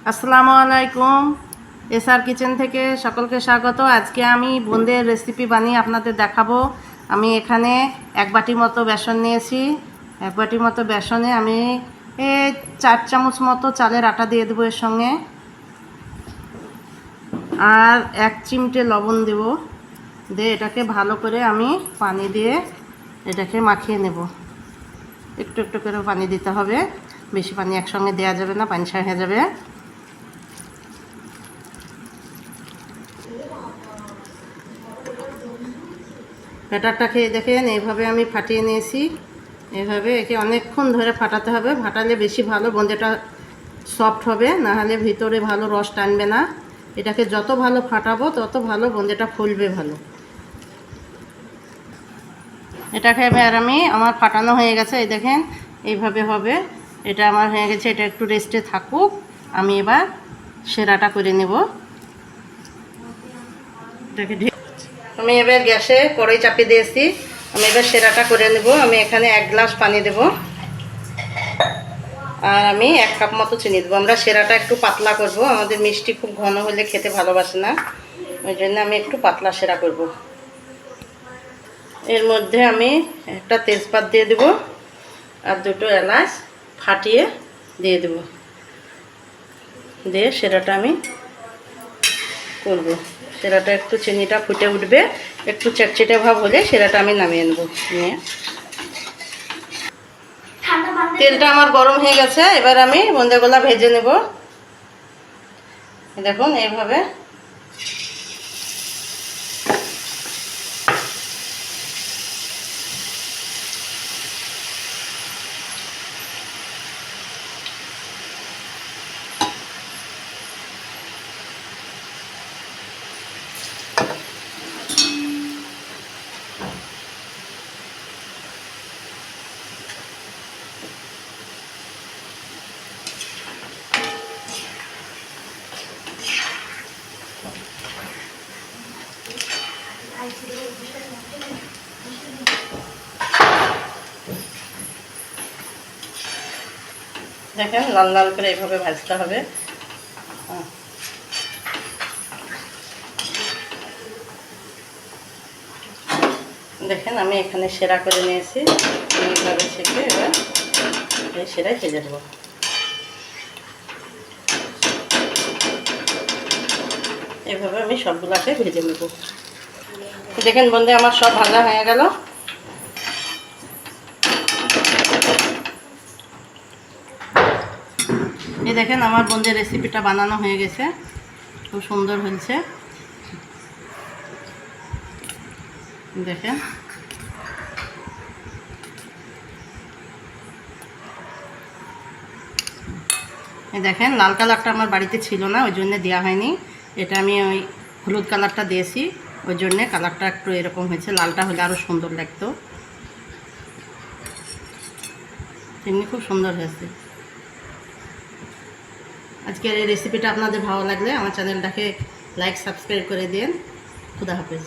আসসালামু আলাইকুম। SR kitchen থেকে সকলকে স্বাগত। আজকে আমি বোঁদের রেসিপি বানিয়ে আপনাদের দেখাবো। আমি এখানে 1 বাটি মতো বেসন নিয়েছি। 1 বাটি মতো বেসনে আমি 4 চামচ মতো চালের আটা দিয়ে দেবো এর সঙ্গে, আর 1 চিমটে লবণ দেব। দিয়ে এটাকে ভালো করে আমি পানি দিয়ে এটাকে মাখিয়ে নেব। একটু একটু করে পানি দিতে হবে, বেশি পানি একসঙ্গে দেওয়া যাবে না, পানি ছাড়া হয়ে যাবে। ব্যাটারটাকে দেখেন এইভাবে আমি ফাটিয়ে নিয়েছি। এইভাবে একে অনেকক্ষণ ধরে ফাটাতে হবে, ফাটালে বেশি ভালো, বোঁদেটা সফট হবে, নাহলে ভিতরে ভালো রস টানবে না। এটাকে যত ভালো ফাটাবো তত ভালো বোঁদেটা ফুলবে ভালো। এটাকে এবার আমার ফাটানো হয়ে গেছে, এই দেখেন এইভাবে হবে। এটা আমার হয়ে গেছে, এটা একটু রেস্টে থাকুক। আমি এবার সেরাটা করে নেব। এটাকে আমি এবার গ্যাসে কড়াই চাপিয়ে দিয়েছি। আমি এবার সেরাটা করে নেব। আমি এখানে 1 গ্লাস পানি দেব, আর আমি 1 কাপ মতো চিনি দেবো। আমরা সেরাটা একটু পাতলা করব, আমাদের মিষ্টি খুব ঘন হলে খেতে ভালোবাসে না, ওই জন্য আমি একটু পাতলা সেরা করব। এর মধ্যে আমি একটা তেজপাত দিয়ে দেব, আর 2টো এলাচ ফাটিয়ে দিয়ে দেব। দিয়ে সেরাটা আমি করব। সেরাটা একটু চিনিটা ফুটে উঠবে, একটু চটচটে ভাব হলে সেরাটা আমি নামিয়ে নেব। নিয়ে তেলটা আমার গরম হয়ে গেছে, এবার আমি বোঁদেগুলা ভেজে নেব। দেখুন এইভাবে। দেখেন লাল লাল করে এইভাবে ভাজতে হবে। দেখেন আমি এখানে সেরা করে নিয়েছি, এইভাবে ছেঁকে এবার এই সেরাই ভেজে দেবো। এভাবে আমি সবগুলাকে ভেজে নেব। দেখেন বন্ধু, আমার সব ভাজা হয়ে গেল। এই দেখেন আমার বোঁদের রেসিপিটা বানানো হয়ে গেছে, খুব সুন্দর হয়েছে। দেখেন এই দেখেন লাল কালারটা আমার বাড়িতে ছিল না, ওই জন্য দেওয়া হয়নি। এটা আমি ওই হলুদ কালারটা দিয়েছি, ওই জন্যে কালারটা একটু এরকম হয়েছে। লালটা হলে আরও সুন্দর লাগতো। এমনি খুব সুন্দর হয়েছে। আজকের এই রেসিপিটা আপনাদের ভালো লাগলে আমার চ্যানেলটাকে লাইক সাবস্ক্রাইব করে দিন। খুদা হাফেজ।